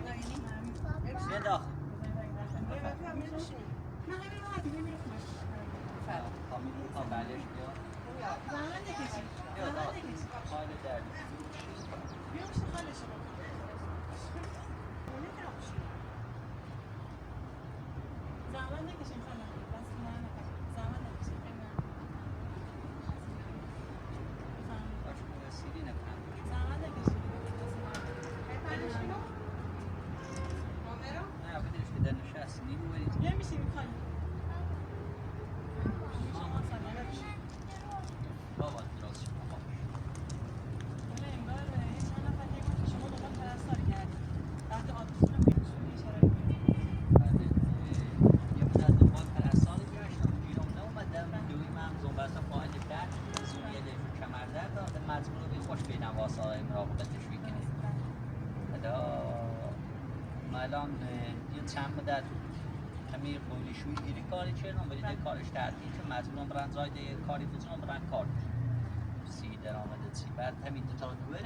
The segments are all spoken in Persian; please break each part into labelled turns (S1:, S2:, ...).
S1: بیا داخل. تا بعدش بیا. بیا داخل. فایل دردی. چند مدت کمی قولیشویی گیری کاری کردم ولی ده کارش تعطیل که مجبورم برن زایده کاری بزنم برن کار سی درآمد چی بعد همین تا دوره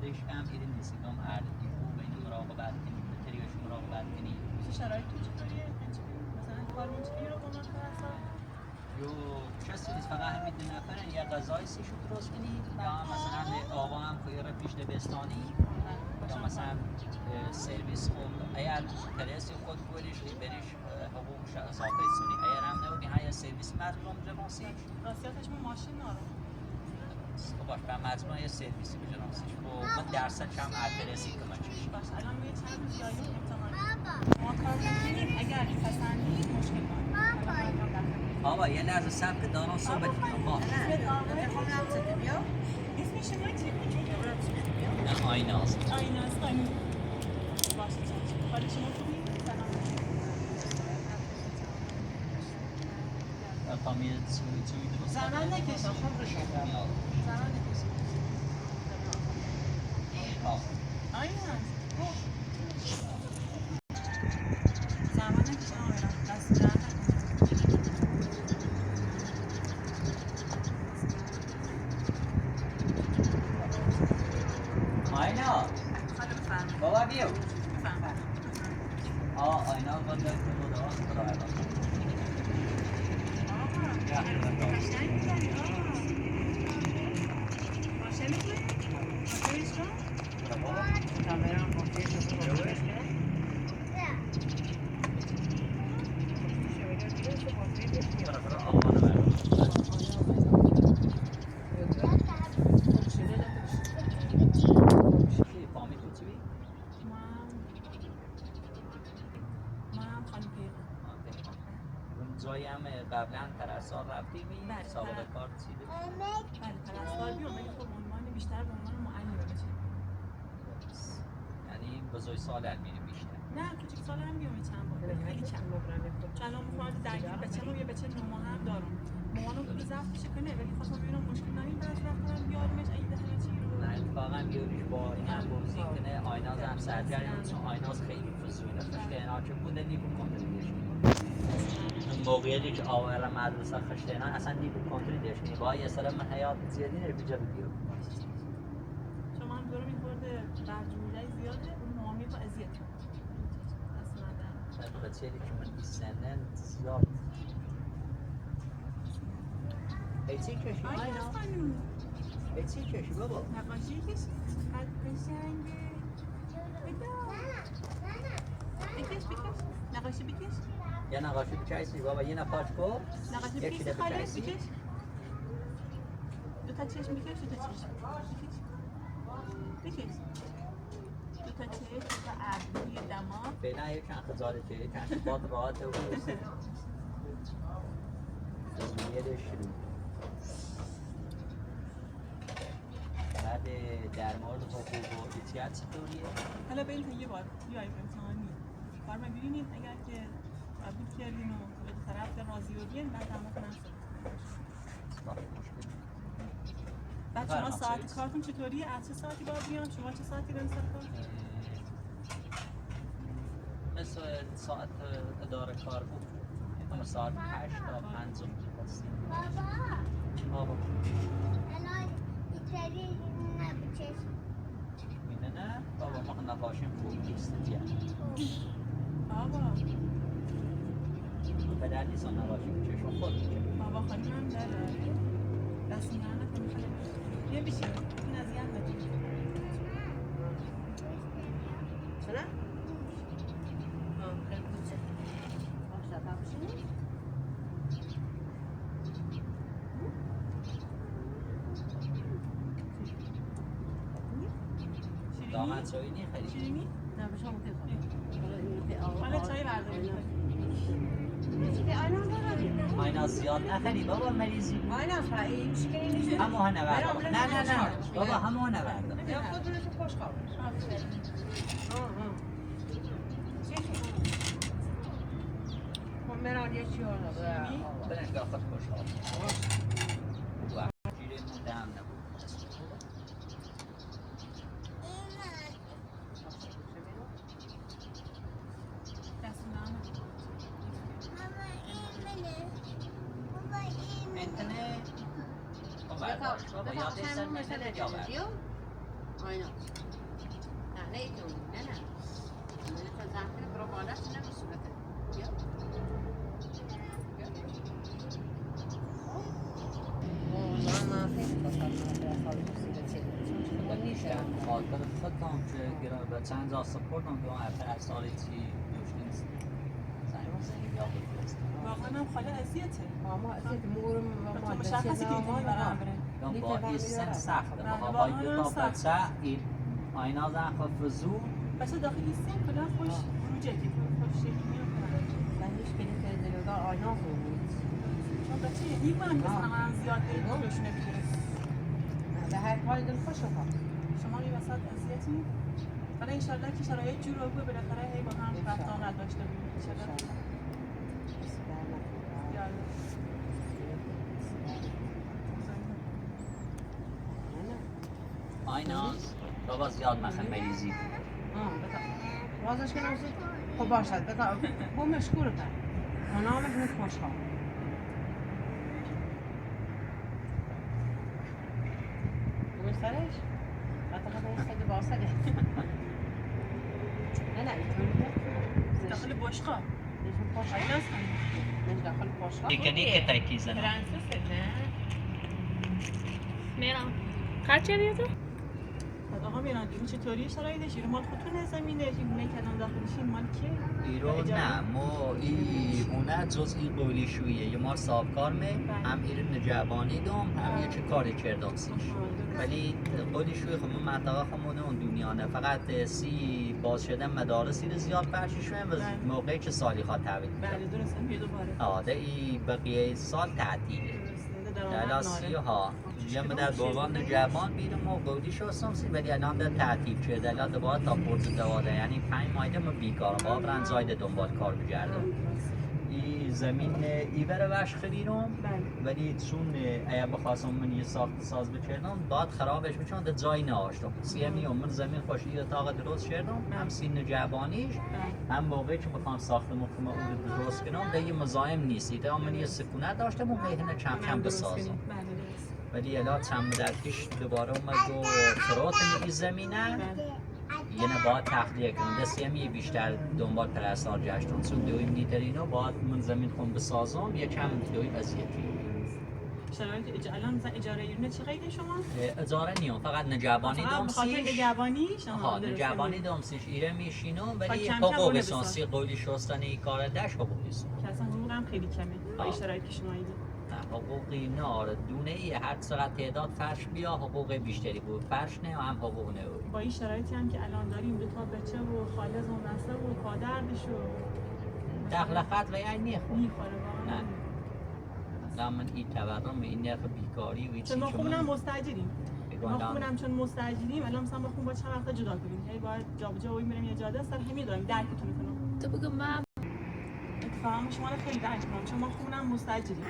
S1: دیش هم ایرین نیستم اردی و این مراقبت کنی بطریش مراقبت کنی
S2: شرایط تو چطوریه؟ مثلا کار می‌چینی رو کنن اصلا
S1: یو کسی نیست فقط همین دو نفرن یا غذای سیشو درست کنی یا مثلا آقا هم خیاره پیش دبستانی یا مثلا سرویس خود اگر ترسی خود بریش بریش حقوقش اضافه سونی اگر هم نبودی های سرویس مردم جناسیش
S2: راستیتش من ماشین دارم
S1: خب باش به مردم یه سرویسی به جناسیش و من درصد کم ادرسی که من چیش
S2: باش الان میگه چند روز جایی امتحانی ما کار میکنیم اگر پسندی مشکل کنیم
S1: آقا یه لحظه سب که دارم صحبت کنم با
S2: اسم شما چیه؟
S1: نه آینه هست
S2: آینه هست باشه چند حالا شما خوبی؟ سلام
S1: فامیل چوی درست
S2: زمان نکشید زمان نکشید آینه هست زمان نکشید آقای دست جرد
S1: آینه بابا بیو آینه با دست بود خدا
S2: قشنگ می‌کنی باشه می‌کنی؟ باشه می‌شکن؟ کامرام باشه
S1: جایی هم قبلا پرستار رفتیم سابقه کار چیده
S2: بله پرستار بیام ولی خب عنوان بیشتر به عنوان معلمه بشه
S1: یعنی بزرگ سال میریم بیشتر
S2: نه کوچیک سال هم بیام چند بار خیلی کم چند مفاهمت درگیر بچه‌مو یه بچه 9 ماه هم دارم مامانم رو ضبط میشه کنه ولی خواستم ببینم مشکل نداریم بعضی وقتا هم بیارمش اگه همه چی رو
S1: نه اتفاقا بیاریش با این هم بازی کنه آیناز هم سرجری چون آیناز خیلی فضوله خشتینا که بوده نیبو کنترلیش موقعیتی که آوره مدرسه خشتینا اصلا نیبو کنترلیش کنی با یه سر من حیات زیادی نره بجا بیو
S2: شما هم دورم این خورده برجومیدهی زیاده اون معامی تو اذیت اصلا
S1: بچه‌ای که من سنن زیاد ایتی کشی
S2: آیناز خانوم
S1: ایتی کشی بابا
S2: نقاشی کشی قد قشنگه بکش نقاشی بکش
S1: یه نقاشی بکشی بابا یه نفاش کو
S2: نقاشی بکش خاله بکش دو تا چشم بکش دو تا چشم بکش دو تا چشم دو تا ابروی دماغ
S1: فعلا یه چند خزاره که یه چند باد راحت و یه شروع بعد در مورد حقوق و احتیاط چطوریه؟
S2: حالا بریم تا یه بار بیاییم امتحانی بار ما ببینیم اگر که قبول کردین و به طرف راضی و بیاین بعد هم بعد شما ساعت کارتون چطوریه؟ از چه ساعتی باید بیان؟ شما چه ساعتی برین سر کار؟
S1: مثل ساعت اداره کار بود اما ساعت 8 تا 5 بابا الان ایتالی نبچش میدن نه بابا ما نباشیم خوب نیست دیگه
S2: بابا
S1: پدر نیست نباشیم چشم خود میشه
S2: بابا خالی هم داره دست میگرن نکنی خالی بیا بیشیم این از یه بگیر
S3: چرا؟ خیلی کوچه باش دفعه بشینی؟
S1: دامت سوینی خیلی
S2: شیرینی؟
S3: نه به شما خیلی
S2: حالا چای برداریم
S1: آینا زیاد نخری بابا مریضی
S3: آینا این مشکلی نیست
S1: همه ها نبردم نه بابا همه ها نبردم
S3: یا خودونشو خوش خواب مران یه چی هانا
S1: برش داخل خوشحال جیره مونده هم نبود انتنه بابا یادش سر مثل جا برد
S3: آینا نه نیتون نه تا زمین برو بالا چه نمیشونده بیا من خیلی
S1: خاطر خودم که گرام به چند جا سپردم که اون هر سالی چی دوشتین زنی یا بفرست
S2: واقعا هم خاله اذیته
S3: اما اصلا مورم
S2: تو مشخصی که ایتونی برام
S1: یا با این سن سخته با دو تا بچه این آینا زن خفزو
S2: بچه داخل این سن کلا خوش روجه که خوش شکلی میکنن
S3: من هیچ کنی که دلوگاه آینا بود
S2: چون بچه میکنم که هم زیاد دلشونه بگیره
S3: به هر حال دل خوش شما
S2: شما این وسط اذیتی حالا انشالله که شرایط جور رو بگه بالاخره هی با هم رفت آمد داشته بودیم انشالله
S1: آینا بابا زیاد مخن مریضی
S3: وازش کنم خب باشد بگم با مشکور کن اونا هم میکنه خوشحال بگوش سرش؟ حتی خدا این خیلی باسده نه اینطوری
S2: داخل باشقا
S3: نشون خوشحال
S2: آیلاز کنیم
S3: نشون داخل خوشحال
S1: دیکنی که تایکی زنم
S3: پرنسسه نه
S4: میرم خرچه بیادو؟
S2: آقا میران این چطوری شرایطش رو مال خودتون زمینه این میکنن داخلشین مال که
S1: ایرو نه ما اونه جز این قولی شویه یه ما صاحبکار می هم ایرو نجابانی دوم هم یه چه کاری کردم سیش ولی قولی شوی خب من منطقه خمونه اون دنیا نه فقط سی باز شدن مدارسی رو زیاد پرشی شویم و موقعی که سالی خواه تحویل
S2: بله درست هم دوباره
S1: آده ای بقیه سال تعطیله در سی ها یه در بابان نجابان بیرم و قولی شستم سی ولی الان در تعطیل شده الان دوباره تا پرز دواده یعنی 5 مایده ما بیکارم با برن زاید دنبال کار بگردم این زمین ایور وش خریدم ولی چون اگه بخواستم من یه ساخت ساز بکردم بعد خرابش بچون در جای ناشتم سیمی من زمین خوشی اتاق درست کردم هم سین نجابانیش هم موقعی که بخوام ساخت مخمه اون رو درست کنم در یه مزایم نیستی تا من یه سکونت داشتم و بهنه کم بسازم ولی الان چند در پیش دوباره اومد و فراتم این زمینه یه باید تخلیه کنم دستی هم یه بیشتر دنبال پرستار جشتون چون دویم نیترینو باید من زمین خون بسازم یه کم دویم وضعیتی
S2: شرایط الان مثلا اجاره ایرونه چه قیده شما؟
S1: اجاره نیام فقط نجابانی دومسیش
S2: نجابانیش
S1: نجابانی دومسیش ایره میشینم ولی حقوق سانسی قولی شستنی کار داشت حقوقی سان
S2: که اصلا حقوق هم خیلی کمه با این شرایط که شما ایده
S1: حقوقی نه آره دونه ای هر چقدر تعداد فرش بیا حقوق بیشتری بود فرش نه هم حقوق نه
S2: با این شرایطی هم که الان داریم دو تا بچه و خاله زونسته و پادردش و
S1: دخل خط و یعنی
S2: میخوره واقعا
S1: نه من این تورم این نرخ بیکاری و
S2: چون ما خونم مستاجریم ما خونم چون مستاجریم الان مثلا ما خون با چند وقت جدا کنیم هی باید جابجا و میریم یه جاده سر همین داریم درکتون میکنم
S4: تو بگو من
S2: اتفاقا شما رو خیلی درک میکنم چون ما خونم مستاجریم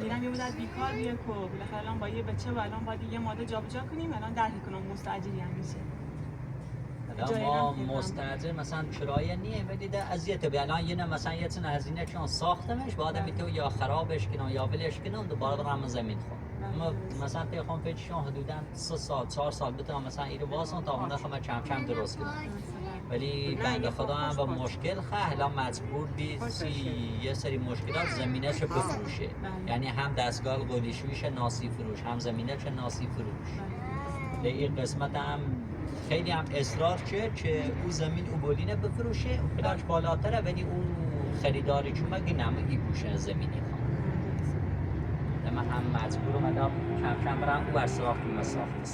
S2: دیدم یه مدت بیکار بیه کو بالاخره الان با یه بچه و الان باید یه ماده جابجا کنیم الان درک کنم مستاجری هم میشه
S1: حالا ما مستعجل مثلا کرایه نیم ولی ده اذیت به الان یه مثلا یه چیز هزینه چون ساختمش بعد میتو یا خرابش کنم یا ولش کنم دوباره برام زمین خورد ما مثلا تخم پیچشون حدودا 3 سال 4 سال بتونم مثلا اینو واسون تا اون دفعه کم کم درست کنم ولی بنده خدا هم با مشکل حالا مجبور بی یه سری مشکلات زمینش بفروشه یعنی هم دستگاه قلیشویش ناسی فروش هم زمینش ناسی فروش این قسمت هم خیلی هم اصرار که او زمین او بولینه بفروشه او پلاش بالاتره ولی اون خریداری چون مگه نمگی پوشه زمینی خواه من هم مجبورم الان کم کم برم او بر سراخ کنم ساخت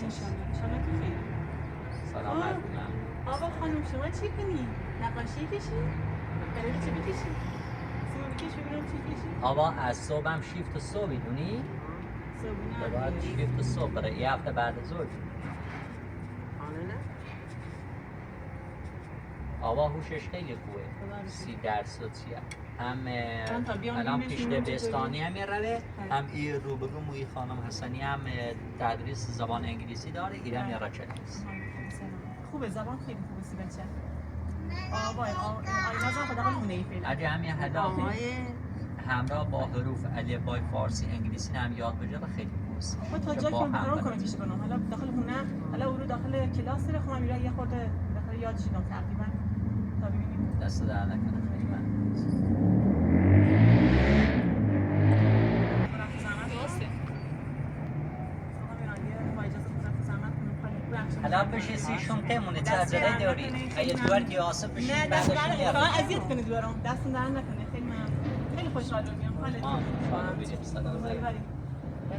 S1: سلامت بودم
S2: آقا خانم شما چی کنی؟ نقاشی کشی؟ برای چی بکشی؟ صبح بکش ببینم چی کشی؟
S1: آقا از صبح هم شیفت صبح میدونی؟
S2: صبحونه
S1: باید شیفت صبح برای یه هفته بعد از ظهر آقا هوشش خیلی خوبه 30% چیه هم الان پیش دبستانی هم روه هم این روبرو موی خانم حسنی هم تدریس زبان انگلیسی داره ایران میاره کلاس
S2: خوبه زبان خیلی خوبه سی بچه آینا خدا خیلی ای فعلا
S1: اگه همین حالا همراه با حروف الفبای فارسی انگلیسی هم یاد بگیره خیلی خوبه
S2: ما تا جایی که قرار کمکش کنم حالا داخل خونه حالا او رو داخل کلاس داره خودم میرم یه خورده داخل یادش دادم تقریبا تا ببینیم
S1: دست در نکنه خیلی من حالا بشه سی شونته مونه چه عجله داری اگه دوار که آسف بشید
S2: نه
S1: بعدش
S2: دست
S1: میاد
S2: فقط اذیت کنید دورم دست در نکنه خیلی خوشحال میام حالت
S1: شما ببینید سلام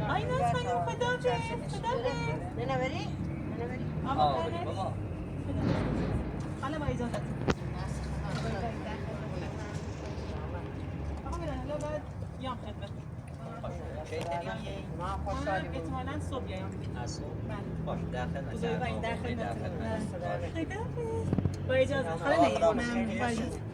S2: آی نه خانم خدا به
S3: نه نبری؟
S1: بابا
S2: حالا با اجازت آقا میرن حالا باید بیام خدمت
S3: ما خوشحالیم
S2: احتمالاً صبح بیام
S1: باش در خدمت
S2: در خدمت با اجازت خاله نیم با اجازت